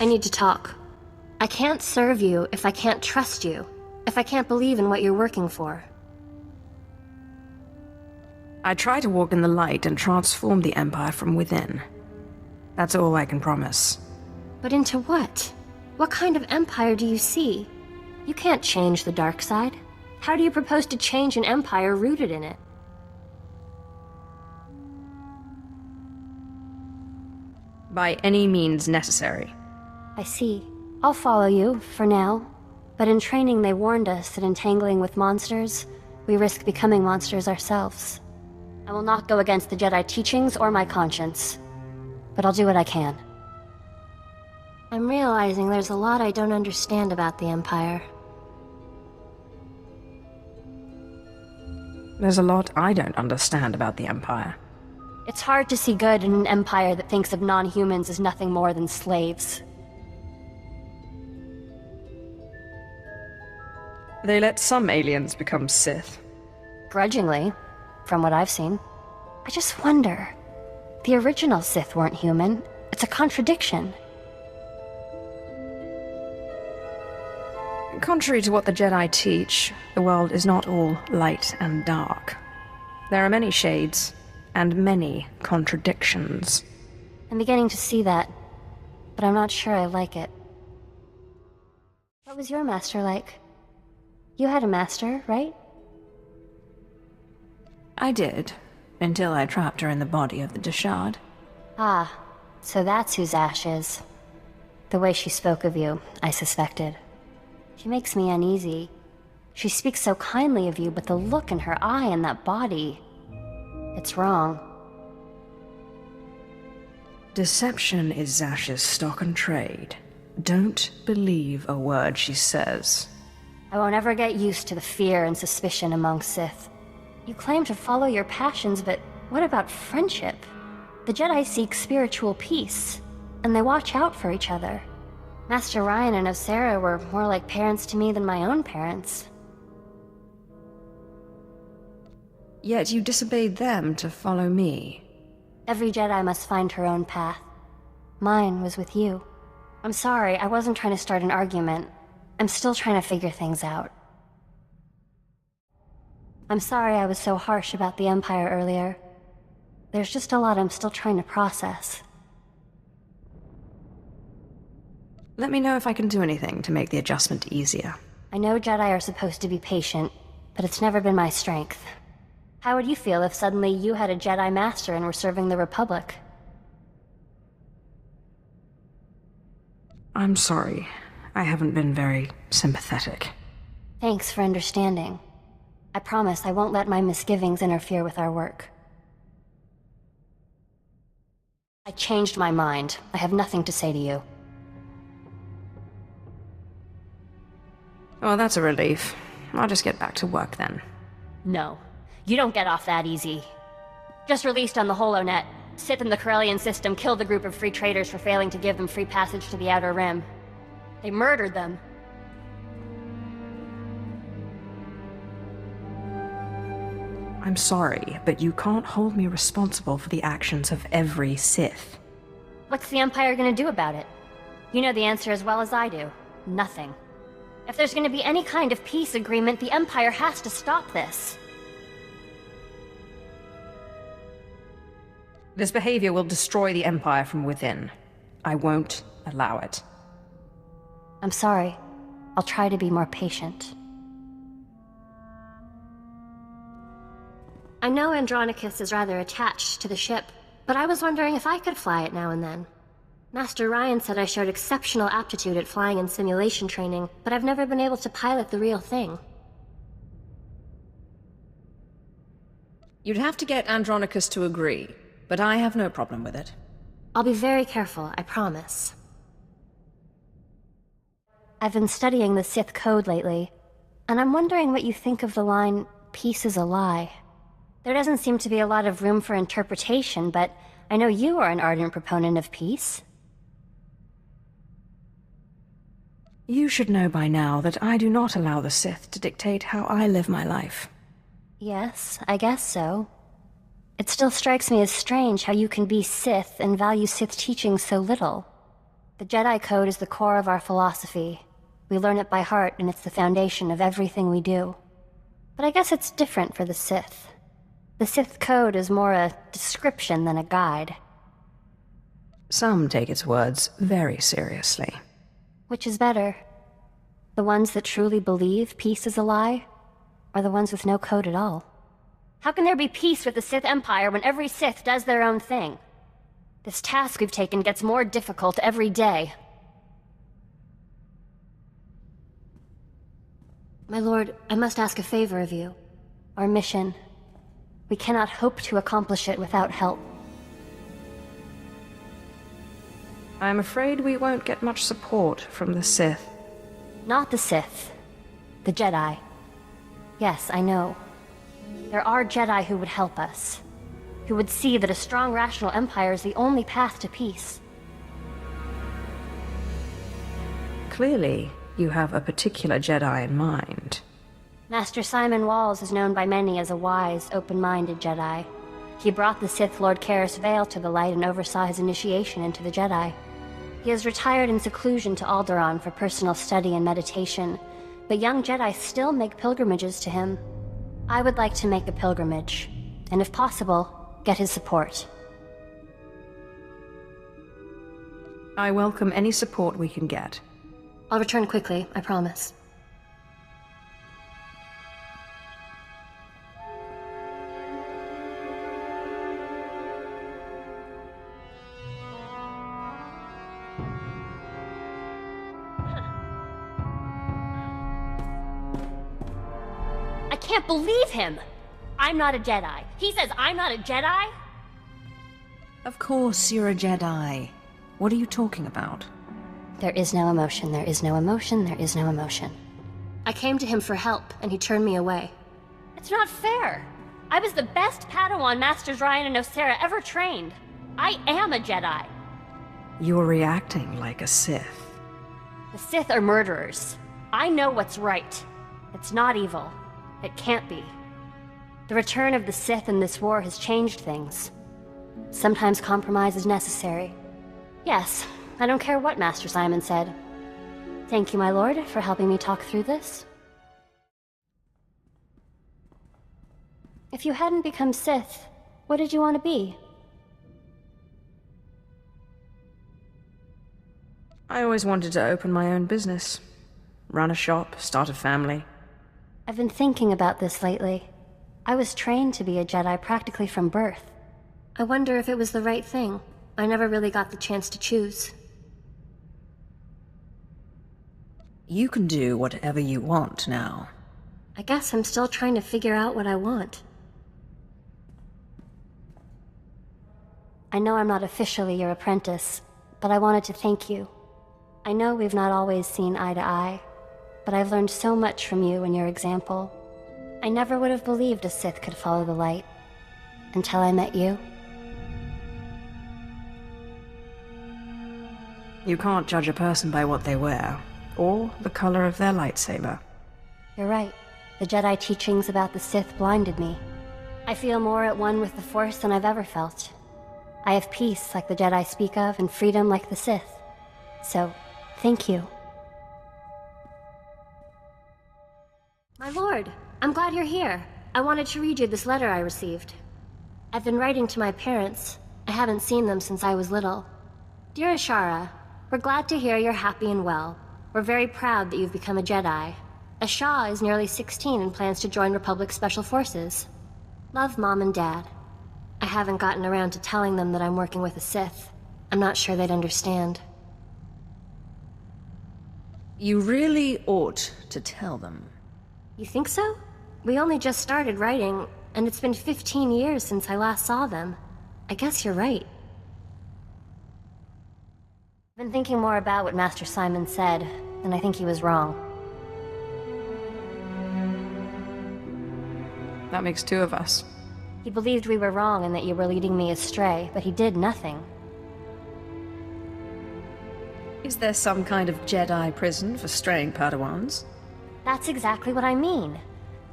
I need to talk. I can't serve you if I can't trust you, if I can't believe in what you're working for. I try to walk in the light and transform the Empire from within. That's all I can promise. But into what? What kind of empire do you see? You can't change the dark side. How do you propose to change an empire rooted in it? By any means necessary. I see. I'll follow you, for now. But in training they warned us that entangling with monsters, we risk becoming monsters ourselves. I will not go against the Jedi teachings or my conscience. But I'll do what I can. I'm realizing there's a lot I don't understand about the Empire. There's a lot I don't understand about the Empire. It's hard to see good in an empire that thinks of non-humans as nothing more than slaves. They let some aliens become Sith. Grudgingly, from what I've seen. I just wonder. The original Sith weren't human. It's a contradiction. Contrary to what the Jedi teach, the world is not all light and dark. There are many shades, and many contradictions. I'm beginning to see that, but I'm not sure I like it. What was your master like? You had a master, right? I did, until I trapped her in the body of the Deshard. Ah, so that's whose Ash is. The way she spoke of you, I suspected. She makes me uneasy. She speaks so kindly of you, but the look in her eye and that body... it's wrong. Deception is Zash's stock and trade. Don't believe a word she says. I won't ever get used to the fear and suspicion among Sith. You claim to follow your passions, but what about friendship? The Jedi seek spiritual peace, and they watch out for each other. Master Ryan and Osera were more like parents to me than my own parents. Yet you disobeyed them to follow me. Every Jedi must find her own path. Mine was with you. I'm sorry, I wasn't trying to start an argument. I'm still trying to figure things out. I'm sorry I was so harsh about the Empire earlier. There's just a lot I'm still trying to process. Let me know if I can do anything to make the adjustment easier. I know Jedi are supposed to be patient, but it's never been my strength. How would you feel if suddenly you had a Jedi Master and were serving the Republic? I'm sorry. I haven't been very sympathetic. Thanks for understanding. I promise I won't let my misgivings interfere with our work. I changed my mind. I have nothing to say to you. Oh, that's a relief. I'll just get back to work then. No. You don't get off that easy. Just released on the HoloNet, Sith and the Corellian system killed a group of free traders for failing to give them free passage to the Outer Rim. They murdered them. I'm sorry, but you can't hold me responsible for the actions of every Sith. What's the Empire gonna do about it? You know the answer as well as I do. Nothing. If there's gonna be any kind of peace agreement, the Empire has to stop this. This behavior will destroy the Empire from within. I won't allow it. I'm sorry. I'll try to be more patient. I know Andronicus is rather attached to the ship, but I was wondering if I could fly it now and then. Master Ryan said I showed exceptional aptitude at flying in simulation training, but I've never been able to pilot the real thing. You'd have to get Andronicus to agree, but I have no problem with it. I'll be very careful, I promise. I've been studying the Sith code lately, and I'm wondering what you think of the line, "Peace is a lie." There doesn't seem to be a lot of room for interpretation, but I know you are an ardent proponent of peace. You should know by now that I do not allow the Sith to dictate how I live my life. Yes, I guess so. It still strikes me as strange how you can be Sith and value Sith teachings so little. The Jedi Code is the core of our philosophy. We learn it by heart, and it's the foundation of everything we do. But I guess it's different for the Sith. The Sith Code is more a description than a guide. Some take its words very seriously. Which is better? The ones that truly believe peace is a lie, or the ones with no code at all? How can there be peace with the Sith Empire when every Sith does their own thing? This task we've taken gets more difficult every day. My lord, I must ask a favor of you. Our mission. We cannot hope to accomplish it without help. I'm afraid we won't get much support from the Sith. Not the Sith. The Jedi. Yes, I know. There are Jedi who would help us. Who would see that a strong, rational empire is the only path to peace. Clearly, you have a particular Jedi in mind. Master Simon Walls is known by many as a wise, open-minded Jedi. He brought the Sith Lord Karis Vale to the light and oversaw his initiation into the Jedi. He has retired in seclusion to Alderaan for personal study and meditation, but young Jedi still make pilgrimages to him. I would like to make a pilgrimage, and if possible, get his support. I welcome any support we can get. I'll return quickly, I promise. I can't believe him! I'm not a Jedi. He says I'm not a Jedi? Of course you're a Jedi. What are you talking about? There is no emotion, there is no emotion, there is no emotion. I came to him for help, and he turned me away. It's not fair! I was the best Padawan Masters Ryan and Osera ever trained. I am a Jedi. You're reacting like a Sith. The Sith are murderers. I know what's right. It's not evil. It can't be. The return of the Sith in this war has changed things. Sometimes compromise is necessary. Yes, I don't care what Master Simon said. Thank you, my lord, for helping me talk through this. If you hadn't become Sith, what did you want to be? I always wanted to open my own business. Run a shop, start a family. I've been thinking about this lately. I was trained to be a Jedi practically from birth. I wonder if it was the right thing. I never really got the chance to choose. You can do whatever you want now. I guess I'm still trying to figure out what I want. I know I'm not officially your apprentice, but I wanted to thank you. I know we've not always seen eye to eye, but I've learned so much from you and your example. I never would have believed a Sith could follow the light, until I met you. You can't judge a person by what they wear, or the color of their lightsaber. You're right. The Jedi teachings about the Sith blinded me. I feel more at one with the Force than I've ever felt. I have peace like the Jedi speak of, and freedom like the Sith. So, thank you. My lord, I'm glad you're here. I wanted to read you this letter I received. I've been writing to my parents. I haven't seen them since I was little. Dear Ashara, we're glad to hear you're happy and well. We're very proud that you've become a Jedi. Ashara is nearly 16 and plans to join Republic Special Forces. Love, Mom and Dad. I haven't gotten around to telling them that I'm working with a Sith. I'm not sure they'd understand. You really ought to tell them. You think so? We only just started writing, and it's been 15 years since I last saw them. I guess you're right. I've been thinking more about what Master Simon said, and I think he was wrong. That makes two of us. He believed we were wrong and that you were leading me astray, but he did nothing. Is there some kind of Jedi prison for straying Padawans? That's exactly what I mean.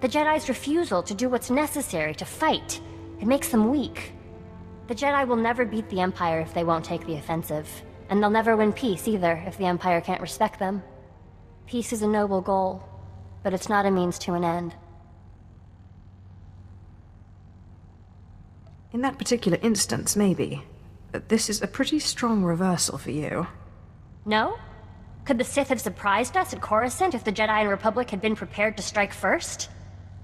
The Jedi's refusal to do what's necessary to fight. It makes them weak. The Jedi will never beat the Empire if they won't take the offensive. and they'll never win peace either if the Empire can't respect them. Peace is a noble goal, but it's not a means to an end. In that particular instance, maybe. But this is a pretty strong reversal for you. No? Could the Sith have surprised us at Coruscant if the Jedi and Republic had been prepared to strike first?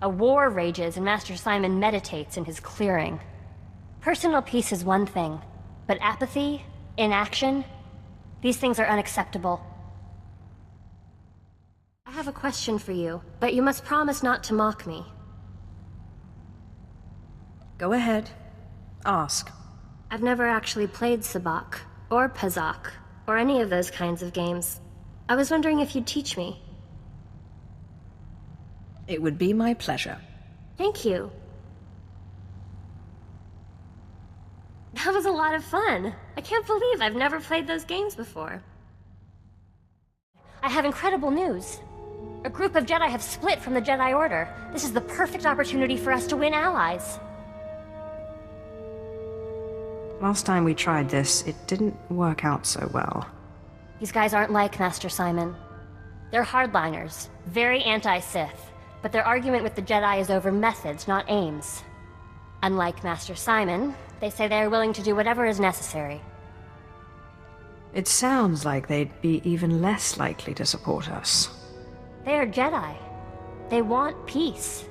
A war rages and Master Simon meditates in his clearing. Personal peace is one thing, but apathy, inaction, these things are unacceptable. I have a question for you, but you must promise not to mock me. Go ahead. Ask. I've never actually played Sabacc, or Pazak, or any of those kinds of games. I was wondering if you'd teach me. It would be my pleasure. Thank you. That was a lot of fun. I can't believe I've never played those games before. I have incredible news. A group of Jedi have split from the Jedi Order. This is the perfect opportunity for us to win allies. Last time we tried this, it didn't work out so well. These guys aren't like Master Simon. They're hardliners, very anti-Sith, but their argument with the Jedi is over methods, not aims. Unlike Master Simon, they say they are willing to do whatever is necessary. It sounds like they'd be even less likely to support us. They are Jedi. They want peace.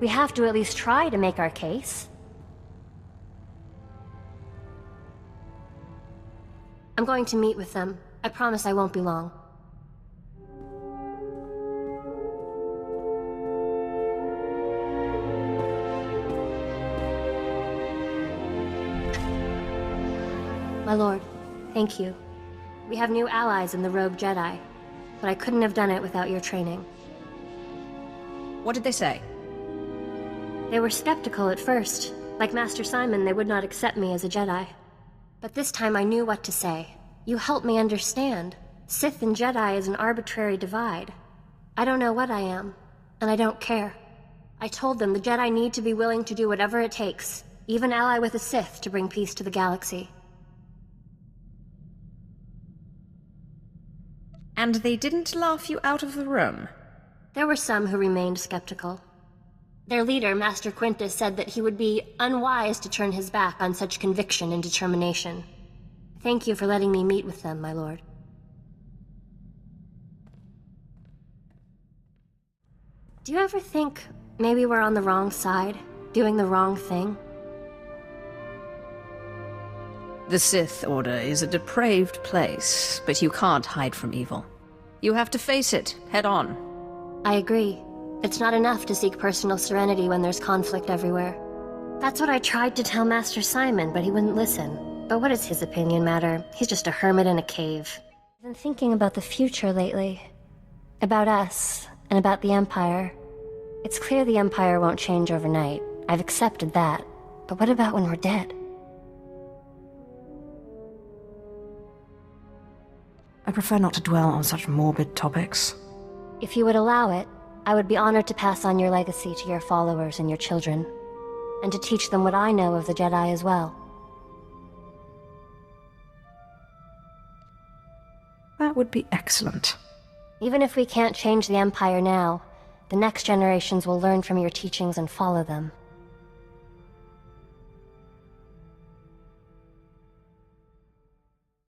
We have to at least try to make our case. I'm going to meet with them. I promise I won't be long. My lord, thank you. We have new allies in the Rogue Jedi, but I couldn't have done it without your training. What did they say? They were skeptical at first. Like Master Simon, they would not accept me as a Jedi. But this time I knew what to say. You helped me understand. Sith and Jedi is an arbitrary divide. I don't know what I am, and I don't care. I told them the Jedi need to be willing to do whatever it takes, even ally with a Sith to bring peace to the galaxy. And they didn't laugh you out of the room? There were some who remained skeptical. Their leader, Master Quintus, said that he would be unwise to turn his back on such conviction and determination. Thank you for letting me meet with them, my lord. Do you ever think maybe we're on the wrong side, doing the wrong thing? The Sith Order is a depraved place, but you can't hide from evil. You have to face it, head on. I agree. It's not enough to seek personal serenity when there's conflict everywhere. That's what I tried to tell Master Simon, but he wouldn't listen. But what does his opinion matter? He's just a hermit in a cave. I've been thinking about the future lately. About us, and about the Empire. It's clear the Empire won't change overnight. I've accepted that. But what about when we're dead? I prefer not to dwell on such morbid topics. If you would allow it, I would be honored to pass on your legacy to your followers and your children, and to teach them what I know of the Jedi as well. That would be excellent. Even if we can't change the Empire now, the next generations will learn from your teachings and follow them.